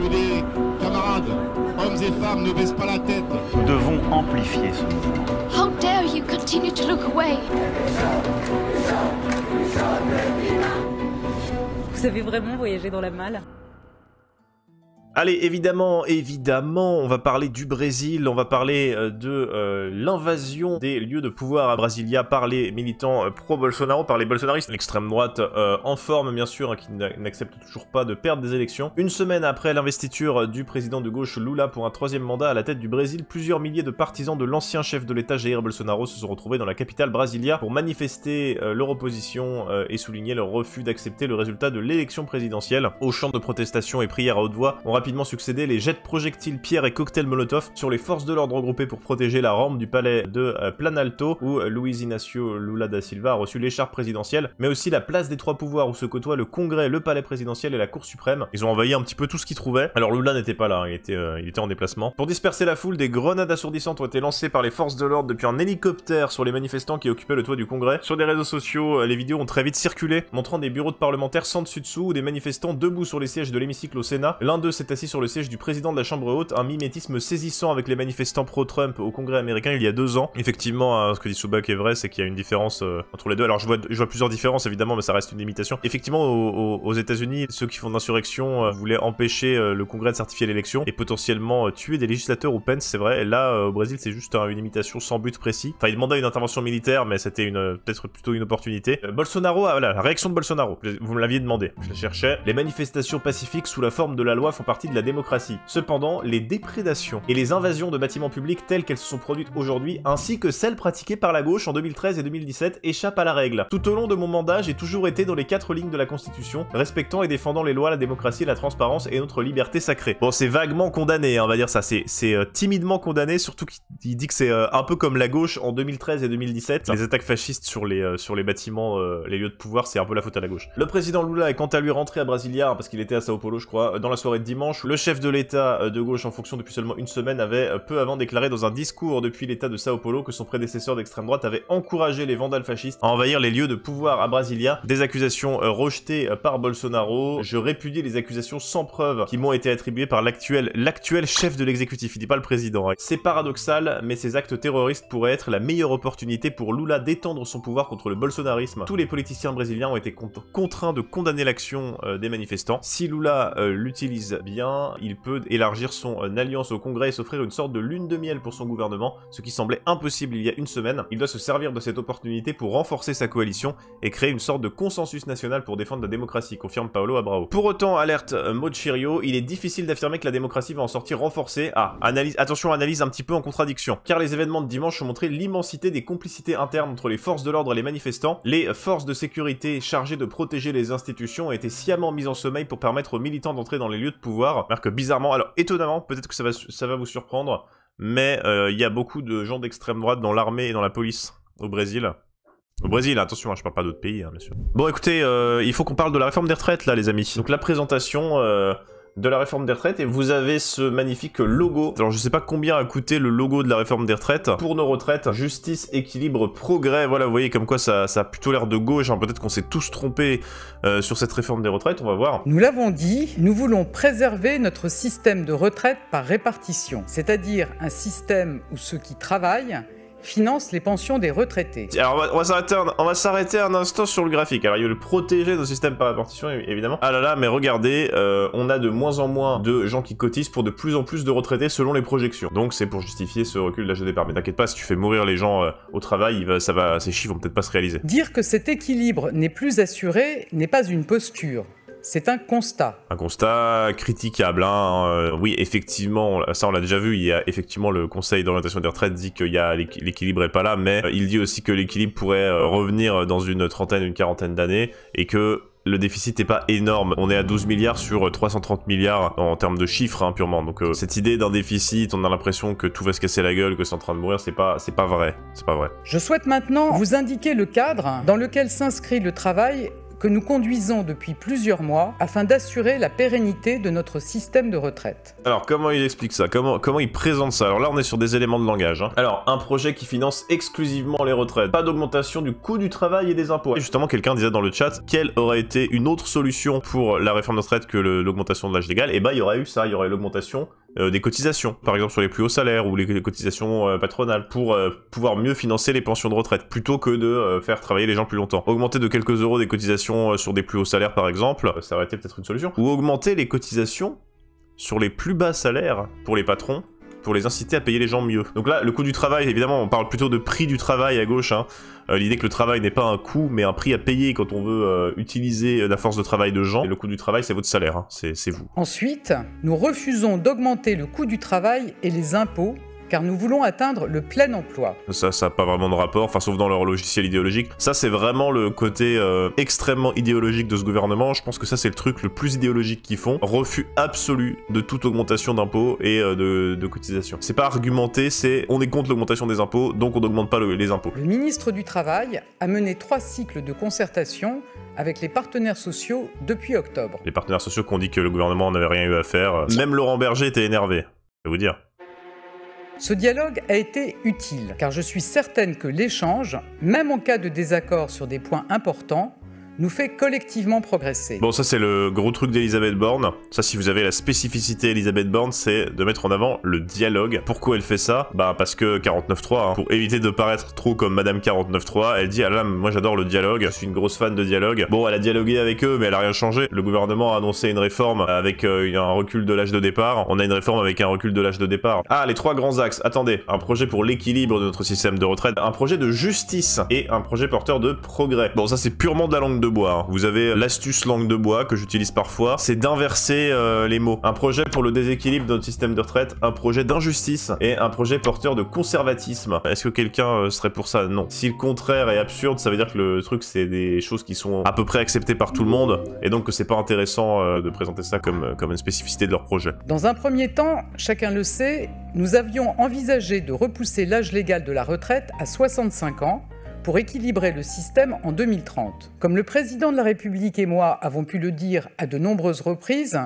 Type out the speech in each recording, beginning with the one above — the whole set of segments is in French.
Écoutez, camarades, hommes et femmes, ne baissent pas la tête. Nous devons amplifier ce mouvement. How dare you continue to look away? Vous avez vraiment voyagé dans la malle? Allez, évidemment, on va parler du Brésil, on va parler de l'invasion des lieux de pouvoir à Brasilia par les militants pro-Bolsonaro, par les bolsonaristes, l'extrême droite en forme bien sûr, hein, qui n'accepte toujours pas de perdre des élections. Une semaine après l'investiture du président de gauche Lula pour un troisième mandat à la tête du Brésil, plusieurs milliers de partisans de l'ancien chef de l'État Jair Bolsonaro se sont retrouvés dans la capitale Brasilia pour manifester leur opposition et souligner leur refus d'accepter le résultat de l'élection présidentielle. Aux chants de protestation et prières à haute voix, on rapidement succédé les jets de projectiles, pierres et cocktails Molotov sur les forces de l'ordre regroupées pour protéger la rampe du palais de Planalto où Luiz Inácio Lula da Silva a reçu l'écharpe présidentielle, mais aussi la place des trois pouvoirs où se côtoient le Congrès, le palais présidentiel et la Cour suprême. Ils ont envahi un petit peu tout ce qu'ils trouvaient. Alors Lula n'était pas là, hein, il était en déplacement. Pour disperser la foule, des grenades assourdissantes ont été lancées par les forces de l'ordre depuis un hélicoptère sur les manifestants qui occupaient le toit du Congrès. Sur des réseaux sociaux, les vidéos ont très vite circulé, montrant des bureaux de parlementaires sans dessus-dessous ou des manifestants debout sur les sièges de l'hémicycle au Sénat. L'un d'eux s'est assis sur le siège du président de la Chambre haute, un mimétisme saisissant avec les manifestants pro-Trump au Congrès américain il y a 2 ans. Effectivement, ce que dit Soubak est vrai, c'est qu'il y a une différence entre les deux. Alors je vois plusieurs différences évidemment, mais ça reste une imitation. Effectivement, aux États-Unis, ceux qui font de l'insurrection voulaient empêcher le Congrès de certifier l'élection et potentiellement tuer des législateurs ou Pence, c'est vrai. Et là, au Brésil, c'est juste une imitation sans but précis. Enfin, il demandait une intervention militaire, mais c'était peut-être plutôt une opportunité. Bolsonaro, voilà, la réaction de Bolsonaro. Vous me l'aviez demandé, je la cherchais. Les manifestations pacifiques sous la forme de la loi font partie de la démocratie. Cependant, les déprédations et les invasions de bâtiments publics telles qu'elles se sont produites aujourd'hui, ainsi que celles pratiquées par la gauche en 2013 et 2017, échappent à la règle. Tout au long de mon mandat, j'ai toujours été dans les 4 lignes de la Constitution, respectant et défendant les lois, la démocratie, la transparence et notre liberté sacrée. Bon, c'est vaguement condamné, hein, on va dire ça, c'est timidement condamné, surtout qu'il dit que c'est un peu comme la gauche en 2013 et 2017. Les attaques fascistes sur les bâtiments, les lieux de pouvoir, c'est un peu la faute à la gauche. Le président Lula est quant à lui rentré à Brasilia, parce qu'il était à Sao Paulo, je crois, dans la soirée de dimanche. Le chef de l'État de gauche en fonction depuis seulement une semaine avait peu avant déclaré dans un discours depuis l'État de Sao Paulo que son prédécesseur d'extrême droite avait encouragé les vandales fascistes à envahir les lieux de pouvoir à Brasilia. Des accusations rejetées par Bolsonaro. Je répudie les accusations sans preuve qui m'ont été attribuées par l'actuel chef de l'exécutif. Il dit pas le président. Hein. C'est paradoxal, mais ces actes terroristes pourraient être la meilleure opportunité pour Lula d'étendre son pouvoir contre le bolsonarisme. Tous les politiciens brésiliens ont été contraints de condamner l'action des manifestants. Si Lula l'utilise bien, il peut élargir son alliance au Congrès et s'offrir une sorte de lune de miel pour son gouvernement, ce qui semblait impossible il y a une semaine. Il doit se servir de cette opportunité pour renforcer sa coalition et créer une sorte de consensus national pour défendre la démocratie, confirme Paulo Abrao. Pour autant, alerte Mochirio, il est difficile d'affirmer que la démocratie va en sortir renforcée. Attention, analyse un petit peu en contradiction, car les événements de dimanche ont montré l'immensité des complicités internes entre les forces de l'ordre et les manifestants. Les forces de sécurité chargées de protéger les institutions ont été sciemment mises en sommeil pour permettre aux militants d'entrer dans les lieux de pouvoir. Alors que bizarrement, alors étonnamment, peut-être que ça va vous surprendre, mais il y a beaucoup de gens d'extrême droite dans l'armée et dans la police au Brésil. Au Brésil, attention, je parle pas d'autres pays, hein, bien sûr. Bon, écoutez, il faut qu'on parle de la réforme des retraites, là, les amis. Donc la présentation de la réforme des retraites, et vous avez ce magnifique logo. Alors je sais pas combien a coûté le logo de la réforme des retraites. Pour nos retraites, justice, équilibre, progrès, voilà, vous voyez comme quoi ça a plutôt l'air de gauche, hein. Peut-être qu'on s'est tous trompés sur cette réforme des retraites, on va voir. Nous l'avons dit, nous voulons préserver notre système de retraite par répartition, c'est-à-dire un système où ceux qui travaillent finance les pensions des retraités. Alors on va s'arrêter un instant sur le graphique. Alors il y a le protéger nos systèmes par répartition évidemment. Ah là là, mais regardez, on a de moins en moins de gens qui cotisent pour de plus en plus de retraités selon les projections. Donc c'est pour justifier ce recul de l'âge de départ. Mais t'inquiète pas, si tu fais mourir les gens au travail, ces chiffres vont peut-être pas se réaliser. Dire que cet équilibre n'est plus assuré n'est pas une posture. C'est un constat. Un constat critiquable, hein. Oui, effectivement, ça on l'a déjà vu, il y a effectivement le Conseil d'orientation des retraites dit qu'il y a l'équilibre est pas là, mais il dit aussi que l'équilibre pourrait revenir dans une quarantaine d'années, et que le déficit n'est pas énorme. On est à 12 milliards sur 330 milliards en termes de chiffres, hein, purement. Donc cette idée d'un déficit, on a l'impression que tout va se casser la gueule, que c'est en train de mourir, c'est pas vrai. C'est pas vrai. Je souhaite maintenant vous indiquer le cadre dans lequel s'inscrit le travail que nous conduisons depuis plusieurs mois afin d'assurer la pérennité de notre système de retraite. Alors, comment il explique ça? Comment il présente ça? Alors là, on est sur des éléments de langage. Hein. Alors, un projet qui finance exclusivement les retraites. Pas d'augmentation du coût du travail et des impôts. Et justement, quelqu'un disait dans le chat, quelle aurait été une autre solution pour la réforme de retraite que l'augmentation de l'âge légal? Et bah, il y aurait eu ça, il y aurait l'augmentation des cotisations, par exemple sur les plus hauts salaires ou les cotisations patronales, pour pouvoir mieux financer les pensions de retraite, plutôt que de faire travailler les gens plus longtemps. Augmenter de quelques euros des cotisations sur des plus hauts salaires, par exemple, ça aurait été peut-être une solution. Ou augmenter les cotisations sur les plus bas salaires pour les patrons, pour les inciter à payer les gens mieux. Donc là, le coût du travail, évidemment, on parle plutôt de prix du travail à gauche, hein. L'idée que le travail n'est pas un coût, mais un prix à payer quand on veut utiliser la force de travail de gens. Et le coût du travail, c'est votre salaire, hein. C'est vous. Ensuite, nous refusons d'augmenter le coût du travail et les impôts, car nous voulons atteindre le plein emploi. Ça n'a pas vraiment de rapport, enfin sauf dans leur logiciel idéologique. Ça c'est vraiment le côté extrêmement idéologique de ce gouvernement. Je pense que ça c'est le truc le plus idéologique qu'ils font. Refus absolu de toute augmentation d'impôts et de cotisations. C'est pas argumenté, c'est on est contre l'augmentation des impôts, donc on n'augmente pas les impôts. Le ministre du Travail a mené 3 cycles de concertation avec les partenaires sociaux depuis octobre. Les partenaires sociaux qui ont dit que le gouvernement n'avait rien eu à faire. Même Laurent Berger était énervé, je vais vous dire. Ce dialogue a été utile, car je suis certaine que l'échange, même en cas de désaccord sur des points importants, nous fait collectivement progresser. Bon, ça c'est le gros truc d'Elisabeth Borne. Ça, si vous avez la spécificité Elisabeth Borne, c'est de mettre en avant le dialogue. Pourquoi elle fait ça? Bah parce que 49.3, hein, pour éviter de paraître trop comme Madame 49.3, elle dit « Ah là, moi j'adore le dialogue, je suis une grosse fan de dialogue. » Bon, elle a dialogué avec eux, mais elle a rien changé. Le gouvernement a annoncé une réforme avec un recul de l'âge de départ. On a une réforme avec un recul de l'âge de départ. Ah, les 3 grands axes. Attendez, un projet pour l'équilibre de notre système de retraite, un projet de justice et un projet porteur de progrès. Bon, ça c'est purement de la langue de bois, hein. Vous avez l'astuce langue de bois que j'utilise parfois, c'est d'inverser les mots. Un projet pour le déséquilibre de notre système de retraite, un projet d'injustice et un projet porteur de conservatisme. Est-ce que quelqu'un serait pour ça? Non. Si le contraire est absurde, ça veut dire que le truc c'est des choses qui sont à peu près acceptées par tout le monde et donc que c'est pas intéressant de présenter ça comme une spécificité de leur projet. Dans un premier temps, chacun le sait, nous avions envisagé de repousser l'âge légal de la retraite à 65 ans, pour équilibrer le système en 2030. Comme le président de la République et moi avons pu le dire à de nombreuses reprises,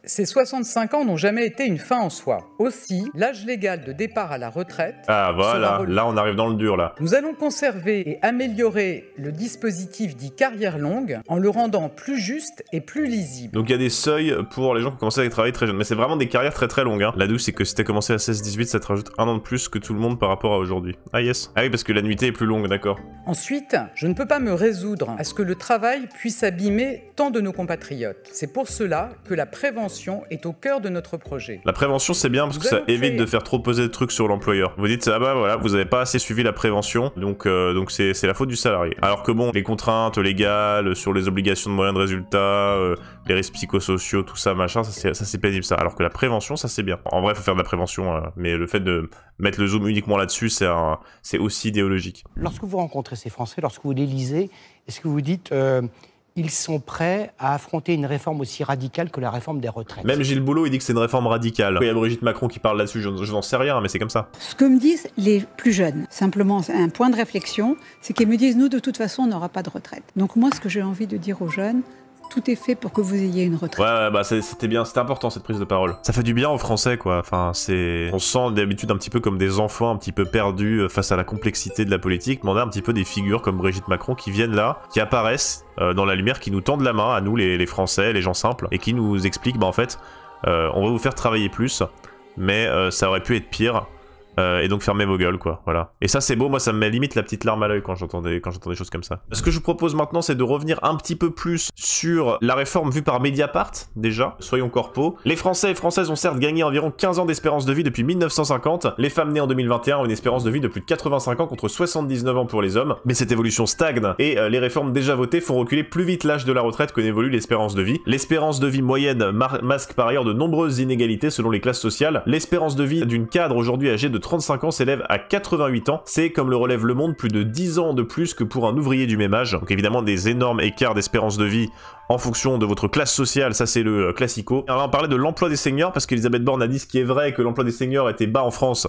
ces 65 ans n'ont jamais été une fin en soi. Aussi, l'âge légal de départ à la retraite... Ah voilà, là on arrive dans le dur là. Nous allons conserver et améliorer le dispositif dit carrière longue en le rendant plus juste et plus lisible. Donc il y a des seuils pour les gens qui ont commencé à travailler très jeunes, mais c'est vraiment des carrières très très longues. Hein. La douce c'est que si t'as commencé à 16-18, ça te rajoute 1 an de plus que tout le monde par rapport à aujourd'hui. Ah yes. Ah oui, parce que l'annuité est plus longue, d'accord. Ensuite, je ne peux pas me résoudre à ce que le travail puisse abîmer tant de nos compatriotes. C'est pour cela que la prévention est au cœur de notre projet. La prévention c'est bien parce que ça évite de faire trop peser de trucs sur l'employeur. Vous dites ah bah voilà, vous avez pas assez suivi la prévention, donc c'est la faute du salarié. Alors que bon, les contraintes légales sur les obligations de moyens de résultat, les risques psychosociaux, tout ça machin, ça c'est pénible ça. Alors que la prévention ça c'est bien. En vrai faut faire de la prévention, mais le fait de mettre le zoom uniquement là-dessus c'est aussi idéologique. Lorsque vous rencontrez ces Français, lorsque vous les lisez, est-ce que vous dites ils sont prêts à affronter une réforme aussi radicale que la réforme des retraites? Même Gilles Boulot, il dit que c'est une réforme radicale. Il y a Brigitte Macron qui parle là-dessus, je n'en sais rien, mais c'est comme ça. Ce que me disent les plus jeunes, simplement un point de réflexion, c'est qu'ils me disent, nous, de toute façon, on n'aura pas de retraite. Donc moi, ce que j'ai envie de dire aux jeunes, tout est fait pour que vous ayez une retraite. Ouais, bah c'était bien, c'était important cette prise de parole. Ça fait du bien aux Français, quoi. Enfin, on sent d'habitude un petit peu comme des enfants un petit peu perdus face à la complexité de la politique, mais on a un petit peu des figures comme Brigitte Macron qui viennent là, qui apparaissent dans la lumière, qui nous tendent la main à nous, les Français, les gens simples, et qui nous expliquent, bah en fait, on va vous faire travailler plus, mais ça aurait pu être pire. Et donc fermez vos gueules, quoi, voilà. Et ça c'est beau, moi ça me met limite la petite larme à l'œil quand j'entends des choses comme ça. Ce que je vous propose maintenant, c'est de revenir un petit peu plus sur la réforme vue par Mediapart, déjà, soyons corpos. Les Français et Françaises ont certes gagné environ 15 ans d'espérance de vie depuis 1950, les femmes nées en 2021 ont une espérance de vie de plus de 85 ans contre 79 ans pour les hommes, mais cette évolution stagne, et les réformes déjà votées font reculer plus vite l'âge de la retraite que n'évolue l'espérance de vie. L'espérance de vie moyenne masque par ailleurs de nombreuses inégalités selon les classes sociales. L'espérance de vie d'une cadre aujourd'hui âgée de 35 ans s'élève à 88 ans, c'est, comme le relève Le Monde, plus de 10 ans de plus que pour un ouvrier du même âge. Donc évidemment des énormes écarts d'espérance de vie en fonction de votre classe sociale, ça c'est le classico. Alors là, on parlait de l'emploi des seniors, parce qu'Elisabeth Borne a dit ce qui est vrai, que l'emploi des seniors était bas en France.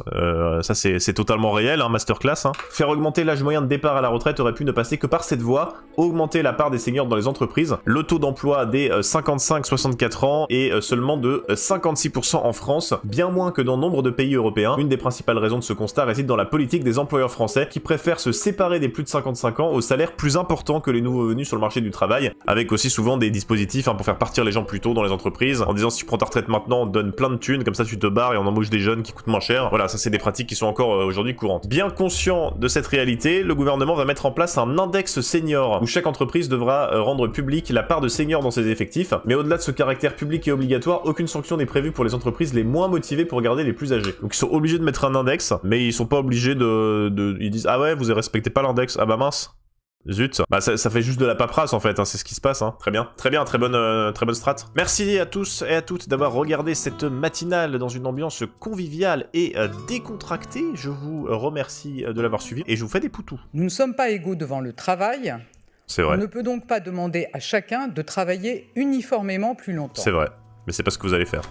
Ça c'est totalement réel, hein, masterclass. Hein. Faire augmenter l'âge moyen de départ à la retraite aurait pu ne passer que par cette voie, augmenter la part des seniors dans les entreprises. Le taux d'emploi des 55-64 ans est seulement de 56% en France, bien moins que dans nombre de pays européens. Une des principales raisons de ce constat réside dans la politique des employeurs français qui préfèrent se séparer des plus de 55 ans au salaire plus important que les nouveaux venus sur le marché du travail, avec aussi souvent des dispositifs pour faire partir les gens plus tôt dans les entreprises, en disant si tu prends ta retraite maintenant, on te donne plein de thunes, comme ça tu te barres et on embauche des jeunes qui coûtent moins cher. Voilà, ça c'est des pratiques qui sont encore aujourd'hui courantes. Bien conscient de cette réalité, le gouvernement va mettre en place un index senior, où chaque entreprise devra rendre public la part de seniors dans ses effectifs, mais au-delà de ce caractère public et obligatoire, aucune sanction n'est prévue pour les entreprises les moins motivées pour garder les plus âgés. Donc ils sont obligés de mettre un index, mais ils sont pas obligés ils disent ah ouais, vous respectez pas l'index, ah bah mince. Zut, bah ça fait juste de la paperasse en fait, hein, c'est ce qui se passe, hein. Très bien, très bonne strat. Merci à tous et à toutes d'avoir regardé cette matinale dans une ambiance conviviale et décontractée. Je vous remercie de l'avoir suivi et je vous fais des poutous. Nous ne sommes pas égaux devant le travail. C'est vrai. On ne peut donc pas demander à chacun de travailler uniformément plus longtemps. C'est vrai, mais c'est pas ce que vous allez faire.